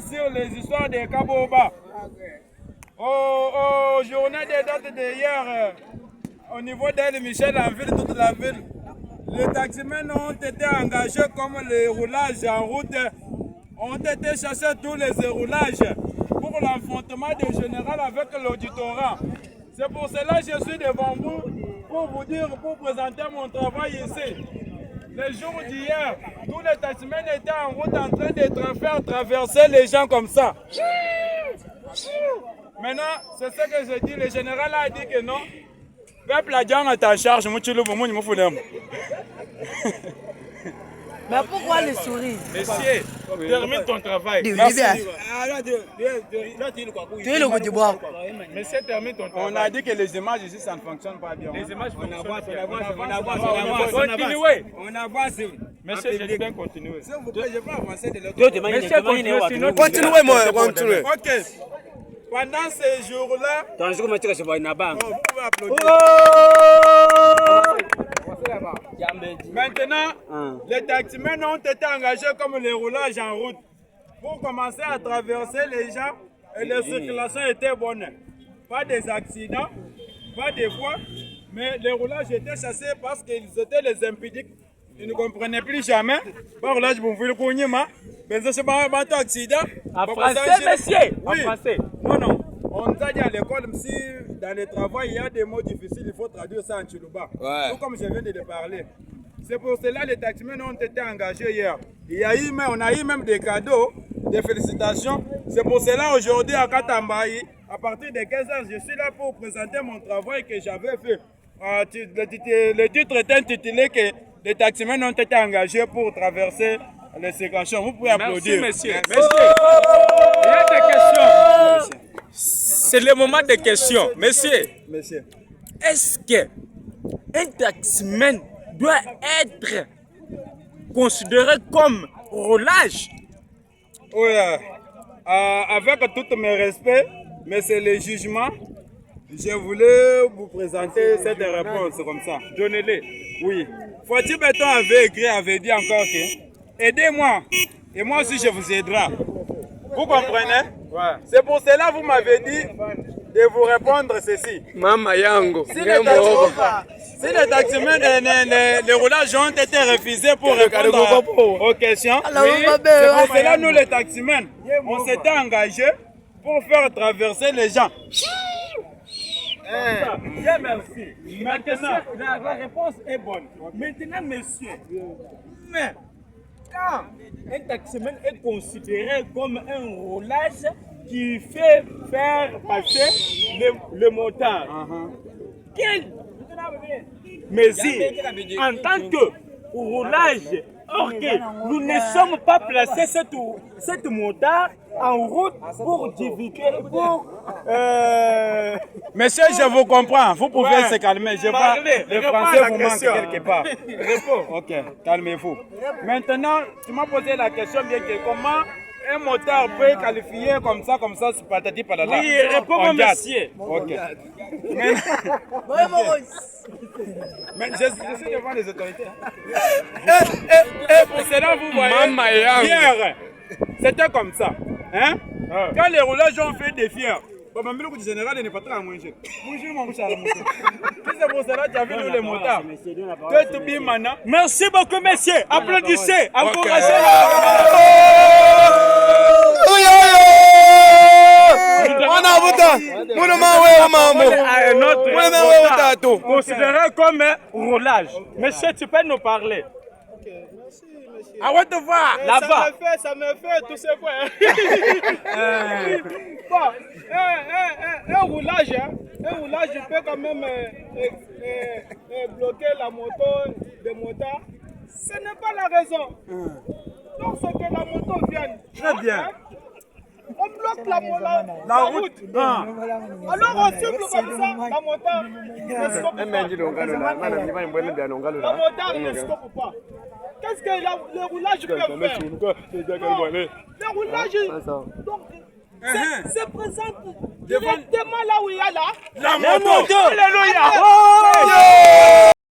sur les histoires des Kaboba. Aux journées des dates d'hier, au niveau d'El Michel, en ville, toute la ville, les taximens ont été engagés comme les roulages en route, ont été chassés tous les roulages pour l'affrontement des généraux avec l'auditorat. C'est pour cela que je suis devant vous pour vous dire, pour présenter mon travail ici. Le jour d'hier, tous les taximens étaient en route en train de faire traverser les gens comme ça. Maintenant, c'est ce que je dis. Le général a dit que non. Peuple a dit en ta charge, moi tu le bon, moi il Mais pourquoi le sourire? Monsieur, termine ton travail. Tu es le coup du bois. Monsieur, termine ton travail. On a dit que les images ici, ça ne fonctionne pas bien. Les images fonctionnent pas bien. Continuez. On avance. Monsieur, je vais bien continuer. S'il vous plaît, je vais avancer de l'autre côté. Monsieur, continuez, moi, continuez. Ok. Pendant ces jours-là, vous pouvez applaudir. Maintenant, les taximens ont été engagés comme les roulages en route pour commencer à traverser les gens et les circulations étaient bonnes. Pas des accidents, pas des fois, mais les roulages étaient chassés parce qu'ils étaient les impudiques. Ils ne comprenaient plus jamais. Par là, je vous fais le cogner, mais c'est pas un accident. En français, monsieur. Oui. En français. Non. On nous a dit à l'école, si dans le travail, il y a des mots difficiles, il faut traduire ça en Chiluba. Ouais. Tout comme je viens de le parler. C'est pour cela que les taximens ont été engagés hier. On a eu même des cadeaux, des félicitations. C'est pour cela aujourd'hui à Katambayi, à partir de 15 h, je suis là pour présenter mon travail que j'avais fait. Le titre est intitulé que les taximens ont été engagés pour traverser les circulations. Vous pouvez applaudir. Merci, monsieur. Monsieur. Il y a des questions. C'est le moment des questions. Monsieur. Est-ce qu'un taximan doit être considéré comme roulage? Oui, avec tous mes respects, mais c'est le jugement. Je voulais vous présenter cette réponse comme ça. Donnez-les. Oui. Fatih Béton avait dit encore que aidez-moi et moi aussi je vous aiderai. Vous comprenez? Ouais. C'est pour cela que vous m'avez dit de vous répondre ceci. Mama yango. Si les taximens, les roulages ont été refusés pour répondre aux questions, c'est pour cela que nous les taximens, on s'était engagés pour faire traverser les gens. Bien, merci. Maintenant, la réponse est bonne. Maintenant, monsieur, mais quand un taximan est considéré comme un roulage qui fait faire passer le motard, quelle mesure en tant que roulage? Or que nous ne sommes pas placés cette motard en route pour divulguer, Monsieur, je vous comprends. Vous pouvez se calmer. Je parle. Le français vous manque quelque part. Réponds. Ok, calmez-vous. Maintenant, tu m'as posé la question bien que comment un motard peut qualifier comme ça, c'est patati patata. Oui, réponds, monsieur. Ok. Mais je suis devant les autorités. Et pour cela, vous voyez, hier, c'était comme ça. Hein? Quand les roulages ont fait des fiers, le général n'est pas très à manger. C'est pour cela que tu as vu nous les motards. Merci beaucoup, messieurs. Applaudissez, encouragez. Considéré comme un roulage. Monsieur, tu peux nous parler? Ah ouais, te voir là-bas. Ça me fait tout ce quoi. Bon, un roulage peut quand même bloquer la moto des motards. Ce n'est pas la raison. Lorsque la moto vient, très bien. On bloque la route. Alors on cible comme ça, la motard ne stoppe pas. Qu'est-ce que le roulage peut faire? Le roulage, donc, se présente directement là où il y a là. La moto. Alléluia.